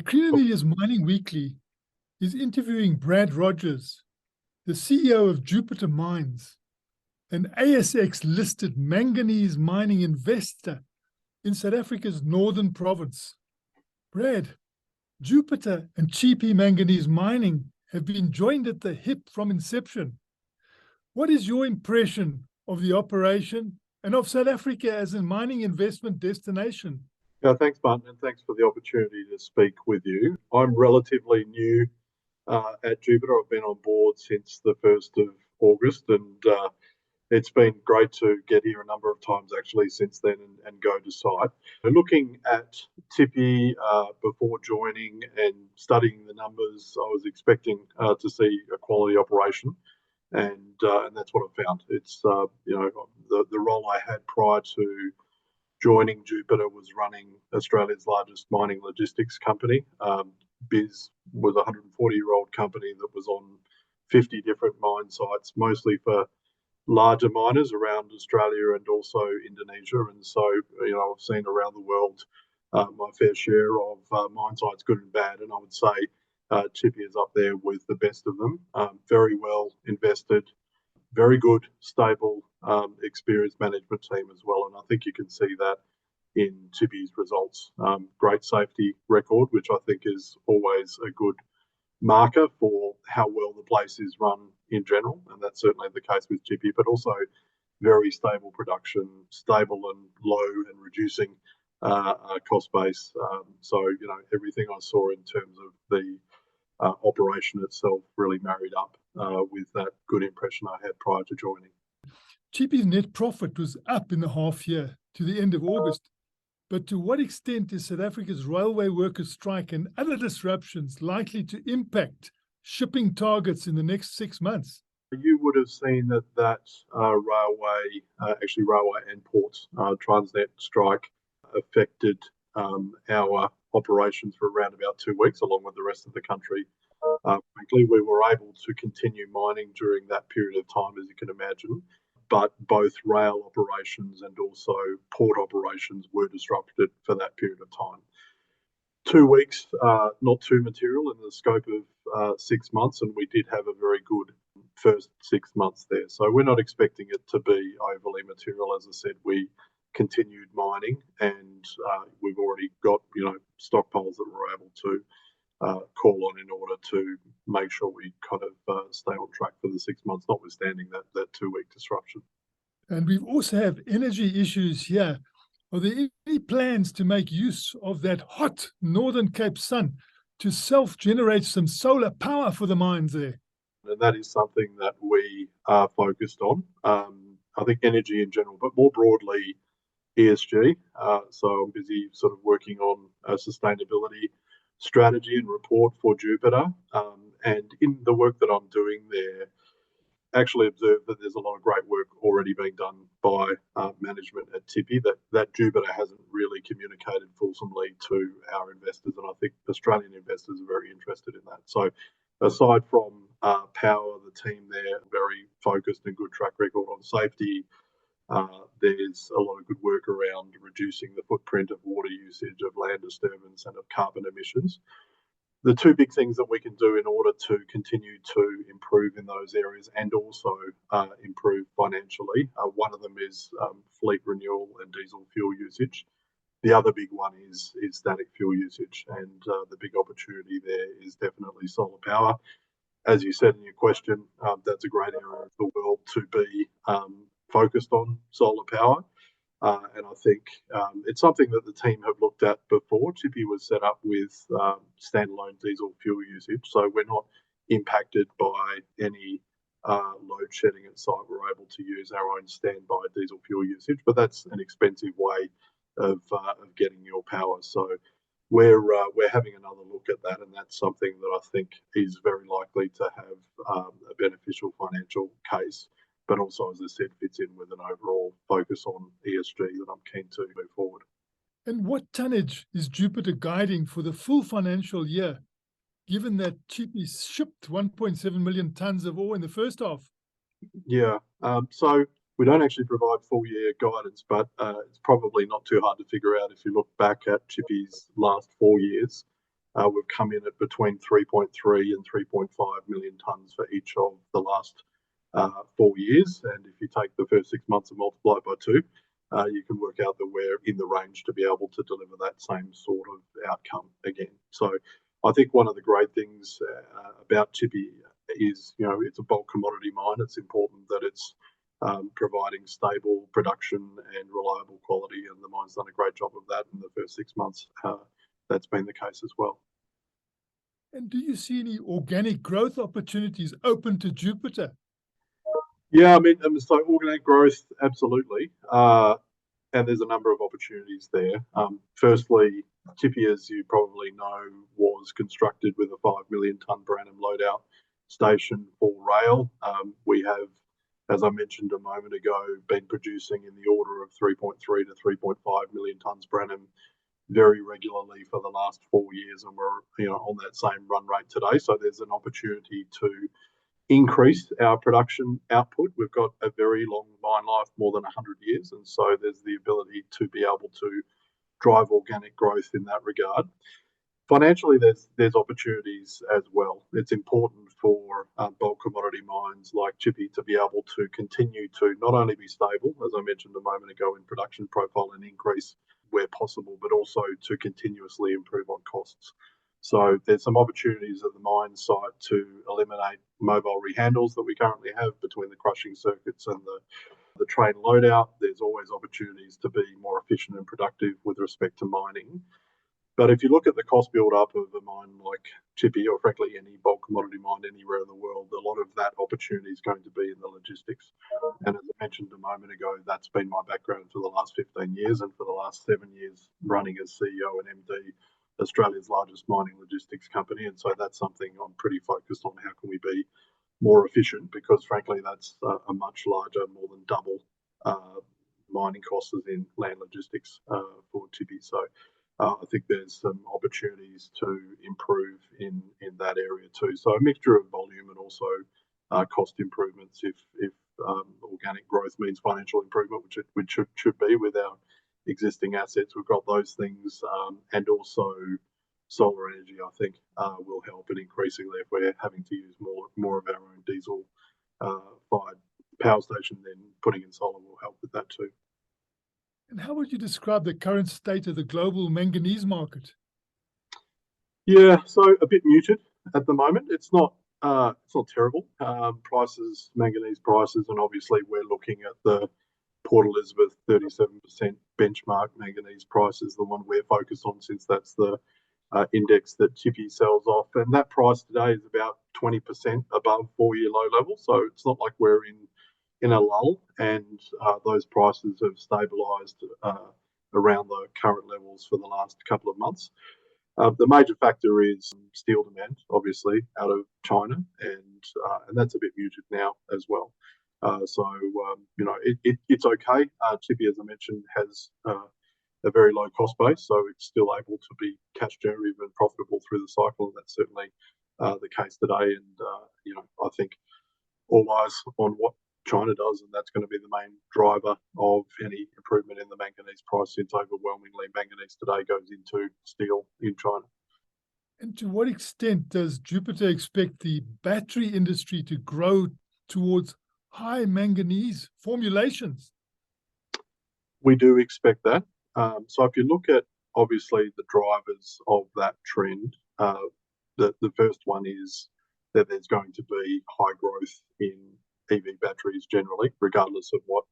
Macquarie's Mining Weekly is interviewing Brad Rogers, the CEO of Jupiter Mines, an ASX-listed manganese mining investor in South Africa's northern province. Brad, Jupiter and Tshipi Manganese Mining have been joined at the hip from inception. What is your impression of the operation and of South Africa as a mining investment destination? Thanks, Martin, and thanks for the opportunity to speak with you. I'm relatively new at Jupiter. I've been on board since the 1st of August, and it's been great to get here a number of times actually since then and go to site. Looking at Tshipi before joining and studying the numbers, I was expecting to see a quality operation, and that's what I found. It's the role I had prior to joining Jupiter was running Australia's largest mining logistics company. Biz was a 140-year-old company that was on 50 different mine sites, mostly for larger miners around Australia and also Indonesia. And so, I've seen around the world my fair share of mine sites, good and bad. And I would say Tshipi is up there with the best of them. Very well invested, very good, stable, experienced management team as well. And I think you can see that in Tshipi's results. Great safety record, which I think is always a good marker for how well the place is run in general. And that's certainly the case with Tshipi, but also very stable production, stable and low and reducing cost base. So, everything I saw in terms of the operation itself really married up with that good impression I had prior to joining. Tshipi's net profit was up in the half year to the end of August. But to what extent is South Africa's railway workers' strike and other disruptions likely to impact shipping targets in the next 6 months? You would have seen that railway and ports Transnet strike affected our operations for around about 2 weeks, along with the rest of the country. Frankly, we were able to continue mining during that period of time, as you can imagine, but both rail operations and also port operations were disrupted for that period of time. 2 weeks, not too material in the scope of 6 months, and we did have a very good first 6 months there. So we're not expecting it to be overly material. As I said, we continued mining, and we've already got stockpiles that we're able to call on in order to make sure we kind of stay on track for the 6 months, notwithstanding that 2-week disruption. And we also have energy issues here. Are there any plans to make use of that hot northern Cape sun to self-generate some solar power for the mines there? And that is something that we are focused on. I think energy in general, but more broadly ESG. So I'm busy sort of working on a sustainability strategy and report for Jupiter. And in the work that I'm doing there, actually observed that there's a lot of great work already being done by management at Tshipi that Jupiter hasn't really communicated fulsomely to our investors. And I think Australian investors are very interested in that. So aside from power, the team there are very focused and good track record on safety. There's a lot of good work around reducing the footprint of water usage, of land disturbance, and of carbon emissions. The two big things that we can do in order to continue to improve in those areas and also improve financially, one of them is fleet renewal and diesel fuel usage. The other big one is static fuel usage, and the big opportunity there is definitely solar power. As you said in your question, that's a great area of the world to be focused on solar power. And I think it's something that the team have looked at before. Tshipi was set up with standalone diesel fuel usage, so we're not impacted by any load shedding at site. We're able to use our own standby diesel fuel usage, but that's an expensive way of getting your power. So we're having another look at that, and that's something that I think is very likely to have a beneficial financial case, but also, as I said, fits in with an overall focus on ESG that I'm keen to move forward. And what tonnage is Jupiter guiding for the full financial year, given that Tshipi shipped 1.7 million tonnes of ore in the first half? Yeah, so we don't actually provide full year guidance, but it's probably not too hard to figure out if you look back at Tshipi's last 4 years. we've come in at between 3.3 and 3.5 million tonnes for each of the last 4 years. And if you take the first 6 months and multiply it by 2, you can work out that we're in the range to be able to deliver that same sort of outcome again. So I think one of the great things about Tshipi is, it's a bulk commodity mine. It's important that it's providing stable production and reliable quality, and the mine's done a great job of that in the first 6 months. That's been the case as well. And do you see any organic growth opportunities open to Jupiter? Yeah, so organic growth, absolutely. And there's a number of opportunities there. Firstly, Tshipi, as you probably know, was constructed with a 5 million tonne per annum loadout station for rail. We have, as I mentioned a moment ago, been producing in the order of 3.3 to 3.5 million tonnes per annum very regularly for the last 4 years, and we're on that same run rate today. So there's an opportunity to increase our production output. We've got a very long mine life, more than 100 years, and so there's the ability to be able to drive organic growth in that regard. Financially, there's opportunities as well. It's important for bulk commodity mines like Tshipi to be able to continue to not only be stable, as I mentioned a moment ago, in production profile and increase where possible, but also to continuously improve on costs. So there's some opportunities at the mine site to eliminate mobile rehandles that we currently have between the crushing circuits and the train loadout. There's always opportunities to be more efficient and productive with respect to mining. But if you look at the cost build-up of a mine like Tshipi, or frankly any bulk commodity mine anywhere in the world, a lot of that opportunity is going to be in the logistics. And as I mentioned a moment ago, that's been my background for the last 15 years, and for the last 7 years running as CEO and MD Australia's largest mining logistics company. And so that's something I'm pretty focused on. How can we be more efficient? Because frankly, that's a much larger, more than double mining costs in land logistics for Tshipi. So I think there's some opportunities to improve in that area too. So a mixture of volume and also cost improvements if organic growth means financial improvement, which it should be with our existing assets. We've got those things, and also solar energy, I think, will help. And increasingly, if we're having to use more of our own diesel fired power station, then putting in solar will help with that too. And how would you describe the current state of the global manganese market? Yeah, so a bit muted at the moment. It's not terrible. Manganese prices, and obviously we're looking at the Port Elizabeth 37% benchmark manganese price is the one we're focused on, since that's the index that Tshipi sells off. And that price today is about 20% above 4-year low level. So it's not like we're in a lull, and those prices have stabilised around the current levels for the last couple of months. The major factor is steel demand, obviously, out of China, and that's a bit muted now as well. So it's okay. Tshipi, as I mentioned, has a very low cost base, so it's still able to be cash generative and profitable through the cycle, and that's certainly the case today. And I think all eyes on what China does, and that's going to be the main driver of any improvement in the manganese price, since overwhelmingly manganese today goes into steel in China. And to what extent does Jupiter expect the battery industry to grow towards high manganese formulations? We do expect that. So if you look at, obviously, the drivers of that trend, the first one is that there's going to be high growth in EV batteries generally, regardless of what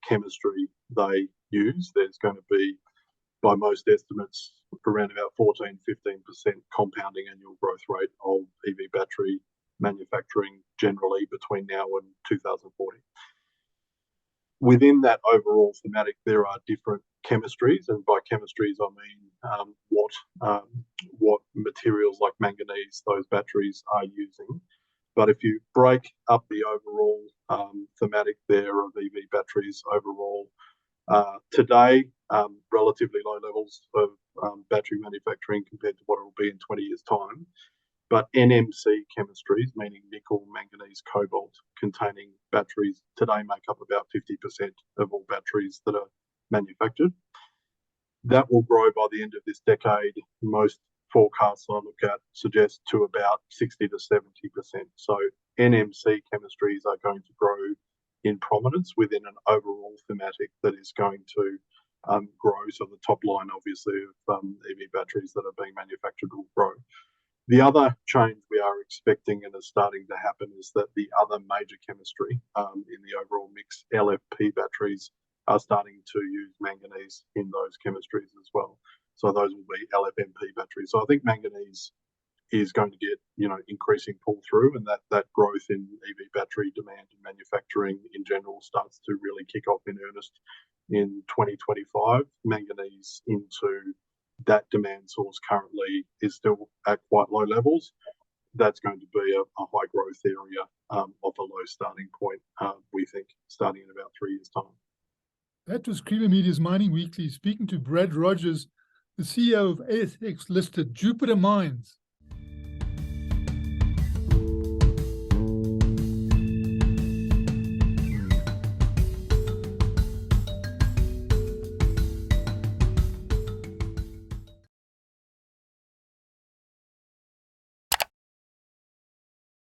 chemistry they use. There's going to be, by most estimates, around about 14-15% compounding annual growth rate of EV battery manufacturing generally between now and 2040. Within that overall thematic, there are different chemistries, and by chemistries I mean what materials like manganese those batteries are using. But if you break up the overall thematic there of EV batteries overall, today, relatively low levels of battery manufacturing compared to what it will be in 20 years' time. But NMC chemistries, meaning nickel, manganese, cobalt containing batteries, today make up about 50% of all batteries that are manufactured. That will grow by the end of this decade. Most forecasts I look at suggest to about 60 to 70%. So NMC chemistries are going to grow in prominence within an overall thematic that is going to grow. So the top line, obviously, of EV batteries that are being manufactured will grow. The other change we are expecting and is starting to happen is that the other major chemistry in the overall mix, LFP batteries, are starting to use manganese in those chemistries as well. So those will be LFMP batteries. So I think manganese is going to get, increasing pull through, and that growth in EV battery demand and manufacturing in general starts to really kick off in earnest in 2025. Manganese into that demand source currently is still at quite low levels. That's going to be a high growth area of a low starting point, we think, starting in about 3 years' time. That was Creamer Media's Mining Weekly, speaking to Brad Rogers, the CEO of ASX-listed Jupiter Mines.